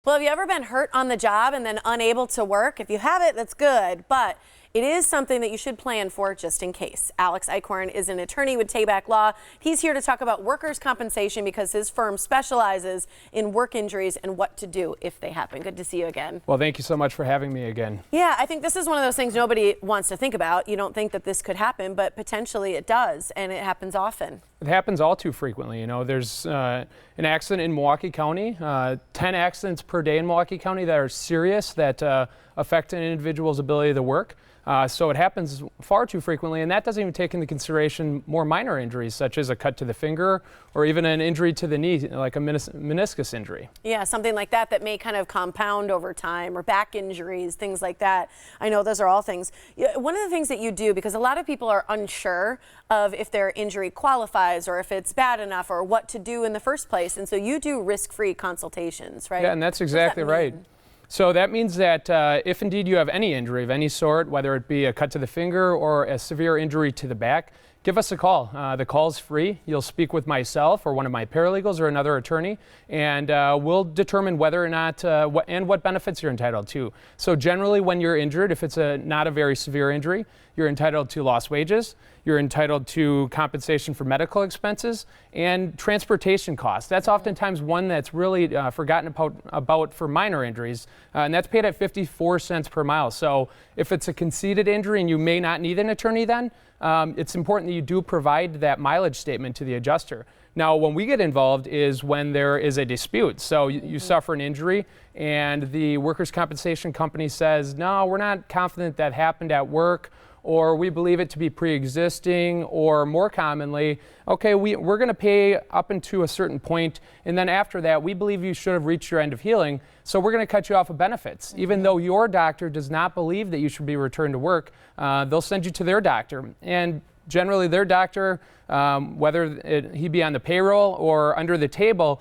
Well, have you ever been hurt on the job and then unable to work? If you have it, that's good, but it is something that you should plan for just in case. Alex Eichhorn is an attorney with Tabak Law. He's here to talk about workers' compensation because his firm specializes in work injuries and what to do if they happen. Good to see you again. Well, thank you so much for having me again. Yeah, I think this is one of those things nobody wants to think about. You don't think that this could happen, but potentially it does, and it happens often. It happens all too frequently. You know, there's an accident in Milwaukee County, 10 accidents per day in Milwaukee County that are serious, that affect an individual's ability to work. So it happens far too frequently, and that doesn't even take into consideration more minor injuries, such as a cut to the finger or even an injury to the knee, like a meniscus injury. Yeah, something like that that may kind of compound over time, or back injuries, things like that. I know those are all things. One of the things that you do, because a lot of people are unsure of if their injury qualifies or if it's bad enough or what to do in the first place, and so you do risk-free consultations, right? Yeah, and that's exactly right. So that means that if indeed you have any injury of any sort, whether it be a cut to the finger or a severe injury to the back, give us a call. The call's free. You'll speak with myself or one of my paralegals or another attorney, and we'll determine whether or not what benefits you're entitled to. So generally when you're injured, if it's not a very severe injury, you're entitled to lost wages, you're entitled to compensation for medical expenses and transportation costs. That's oftentimes one that's really forgotten about for minor injuries, and that's paid at 54 cents per mile. So if it's a conceded injury and you may not need an attorney then, it's important that you do provide that mileage statement to the adjuster. Now, when we get involved is when there is a dispute. So you suffer an injury and the workers' compensation company says, no, we're not confident that happened at work, or we believe it to be pre-existing, or more commonly, okay, we're going to pay up until a certain point, and then after that, we believe you should have reached your end of healing, so we're going to cut you off of benefits. Even though your doctor does not believe that you should be returned to work, they'll send you to their doctor. And generally their doctor, whether he be on the payroll or under the table,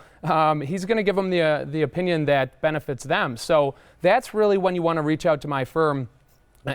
he's going to give them the opinion that benefits them. So that's really when you want to reach out to my firm.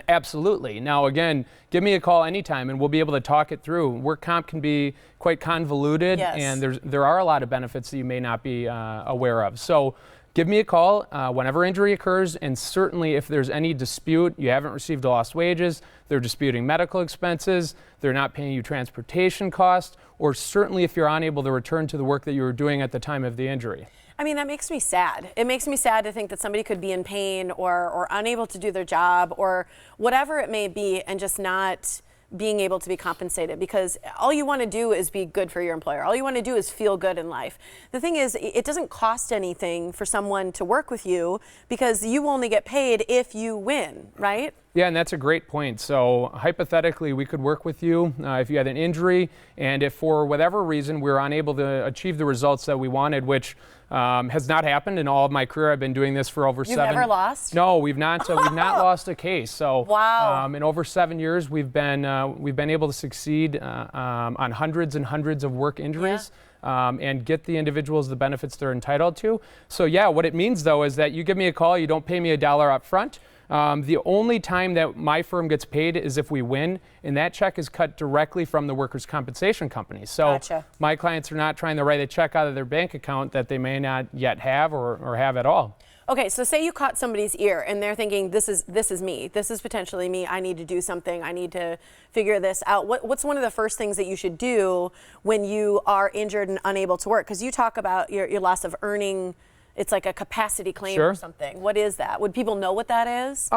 Absolutely. Now, again, give me a call anytime and we'll be able to talk it through. Work comp can be quite convoluted, yes, and there are a lot of benefits that you may not be aware of. So give me a call whenever injury occurs, and certainly if there's any dispute, you haven't received lost wages, they're disputing medical expenses, they're not paying you transportation costs, or certainly if you're unable to return to the work that you were doing at the time of the injury. I mean, that makes me sad. It makes me sad to think that somebody could be in pain or unable to do their job or whatever it may be and just not being able to be compensated, because all you want to do is be good for your employer. All you want to do is feel good in life. The thing is, it doesn't cost anything for someone to work with you because you only get paid if you win, right? Yeah, and that's a great point. So hypothetically, we could work with you if you had an injury, and if for whatever reason we're unable to achieve the results that we wanted, which has not happened in all of my career. I've been doing this for over You've never lost? No, we've not. We've not lost a case. So wow. In over 7 years, we've been able to succeed on hundreds and hundreds of work injuries. Yeah. And get the individuals the benefits they're entitled to. So yeah, what it means though is that you give me a call, you don't pay me $1 up front. The only time that my firm gets paid is if we win, and that check is cut directly from the workers' compensation company. So gotcha. My clients are not trying to write a check out of their bank account that they may not yet have or have at all. Okay, so say you caught somebody's ear and they're thinking, this is me. This is potentially me. I need to do something. I need to figure this out. What's one of the first things that you should do when you are injured and unable to work? Because you talk about your loss of earning. It's like a capacity claim Sure. or something. What is that? Would people know what that is?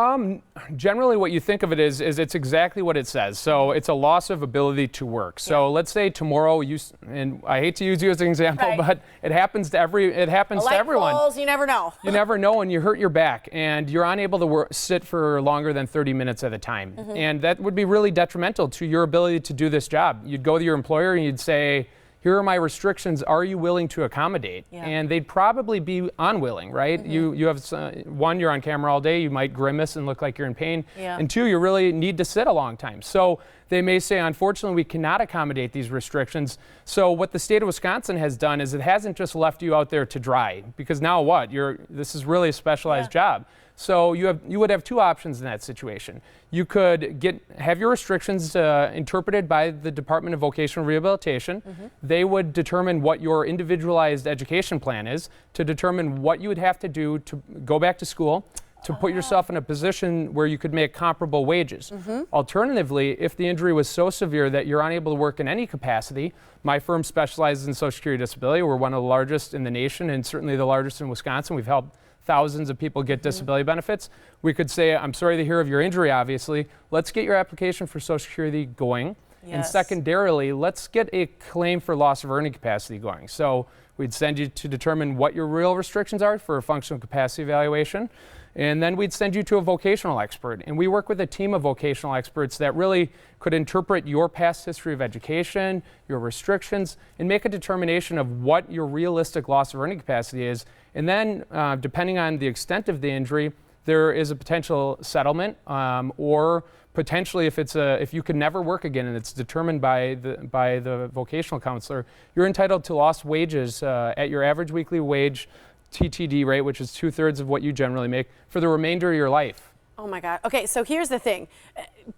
Generally what you think of it is it's exactly what it says. So it's a loss of ability to work. So yeah. Let's say tomorrow and I hate to use you as an example, right, but it happens to everyone. Falls, you never know. You never know, and you hurt your back and you're unable to sit for longer than 30 minutes at a time. Mm-hmm. And that would be really detrimental to your ability to do this job. You'd go to your employer and you'd say, here are my restrictions, are you willing to accommodate? Yeah. And they'd probably be unwilling, right? Mm-hmm. You have, one, you're on camera all day, you might grimace and look like you're in pain. Yeah. And two, you really need to sit a long time. So they may say, unfortunately, we cannot accommodate these restrictions. So what the state of Wisconsin has done is it hasn't just left you out there to dry, because now what? This is really a specialized job. So you would have two options in that situation. You could have your restrictions interpreted by the Department of Vocational Rehabilitation. They would determine what your individualized education plan is to determine what you would have to do to go back to school, to put yourself in a position where you could make comparable wages. Alternatively, if the injury was so severe that you're unable to work in any capacity, my firm specializes in Social Security disability. We're one of the largest in the nation and certainly the largest in Wisconsin. We've helped thousands of people get disability benefits. We could say, I'm sorry to hear of your injury, obviously. Let's get your application for Social Security going. And secondarily, let's get a claim for loss of earning capacity going. So we'd send you to determine what your real restrictions are for a functional capacity evaluation. And then we'd send you to a vocational expert. And we work with a team of vocational experts that really could interpret your past history of education, your restrictions, and make a determination of what your realistic loss of earning capacity is. And then, depending on the extent of the injury, there is a potential settlement, or potentially if you can never work again and it's determined by the vocational counselor, you're entitled to lost wages at your average weekly wage TTD rate, which is 2/3 of what you generally make, for the remainder of your life. Oh my God. Okay, so here's the thing.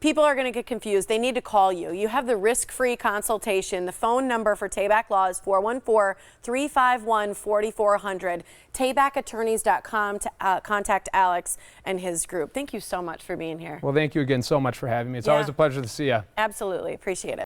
People are going to get confused. They need to call you. You have the risk-free consultation. The phone number for Tabak Law is 414-351-4400. TabakAttorneys.com to contact Alex and his group. Thank you so much for being here. Well, thank you again so much for having me. It's always a pleasure to see you. Absolutely. Appreciate it.